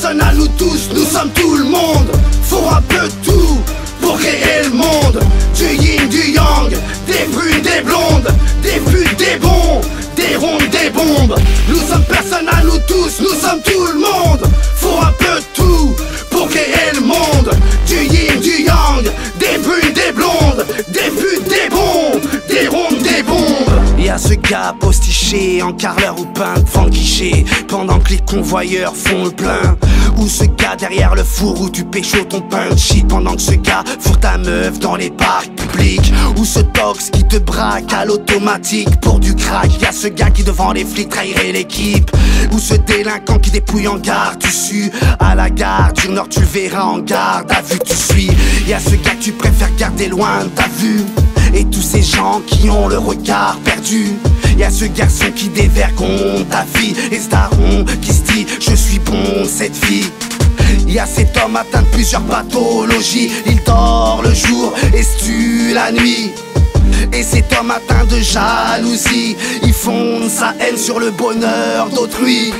personne à nous tous, nous sommes tout le monde. Faut un peu de tout pour créer le monde. Du yin, du yang, des brunes, des blondes, des putes, des bons, des rondes, des bombes. Nous sommes personne à nous tous, nous sommes tout le monde. Faut un peu de tout pour créer le monde. Du yin, du yang, des brunes, des blondes, des putes, des bons, des rondes, des bombes. Y'a ce gars postiché en carreleur ou peint devant le guichet, pendant que les convoyeurs font le plein. Ou ce gars derrière le four où tu pécho ton punchy, pendant que ce gars fourre ta meuf dans les parcs publics. Ou ce tox qui te braque à l'automatique pour du crack. Y'a ce gars qui devant les flics trahirait l'équipe. Ou ce délinquant qui dépouille en gare, tu sues à la gare du Nord, tu le verras en garde à vue tu suis. Y'a ce gars que tu préfères garder loin de ta vue, et tous ces gens qui ont le regard perdu. Y'a ce garçon qui dévergonde ta vie, et ce daron qui se dit je suis bon cette vie. Y'a cet homme atteint de plusieurs pathologies, il dort le jour et se tue la nuit. Et cet homme atteint de jalousie, il fonde sa haine sur le bonheur d'autrui.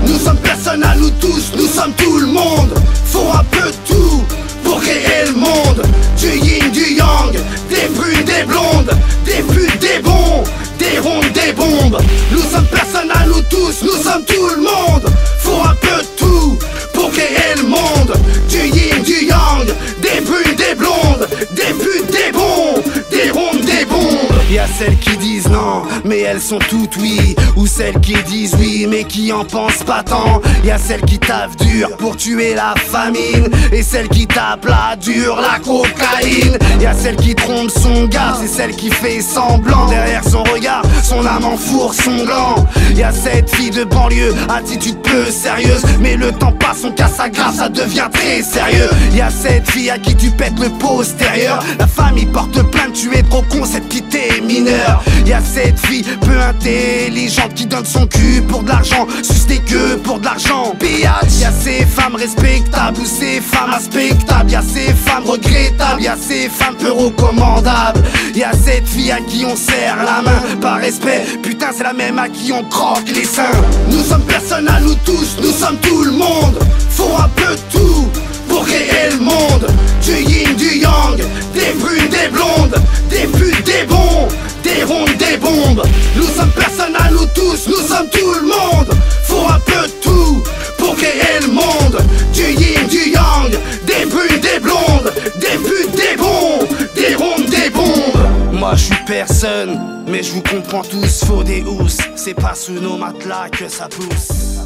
Nous sommes personne à nous tous, nous sommes tout le monde. Faut un peu de tout pour créer le monde. Du yin, du yang, des brunes, des blondes, des putes, des bons, des rondes, des bombes. Nous sommes personne à nous tous, nous sommes tout le monde. Faut un peu de tout pour créer le monde. Du yin, du yang, des brunes, des blondes, des putes, des bons, des rondes, des bombes. Y'a celles qui disent non, mais elles sont toutes oui. Ou celles qui disent oui, mais qui en pensent pas tant. Y'a celles qui taffent dur pour tuer la famine, et celles qui tapent la dure, la cocaïne. Y'a celle qui trompe son gars, c'est celle qui fait semblant. Derrière son regard, son âme enfourre son gland. Y'a cette fille de banlieue, attitude peu sérieuse, mais le temps passe, on casse sa grave, ça devient très sérieux. Y'a cette fille à qui tu pètes le postérieur, la famille porte plainte, tu es trop con, cette petite est mineure. Y'a cette fille peu intelligente qui donne son cul pour de l'argent, suce des queues pour de l'argent, biatch. Y'a ces femmes respectables ou ces femmes inspectables, y'a ces femmes regrettables, y'a ces femmes peu recommandables. Y'a cette fille à qui on serre la main par respect, putain c'est la même à qui on croque les seins. Nous sommes personne à nous tous, nous sommes tout le monde. Faut un peu de tout pour créer le monde. Du yin, du yang, des brunes, des blondes, des putes, des bons, des rondes, des bombes. Nous sommes personne à nous tous, nous sommes tout le monde. Faut un peu de tout pour créer le monde. Du yin, du yang, des brunes, des blondes, des putes, des bons, des rondes, des bombes. Moi je suis personne, mais je vous comprends tous, faut des housses. C'est pas sous nos matelas que ça pousse.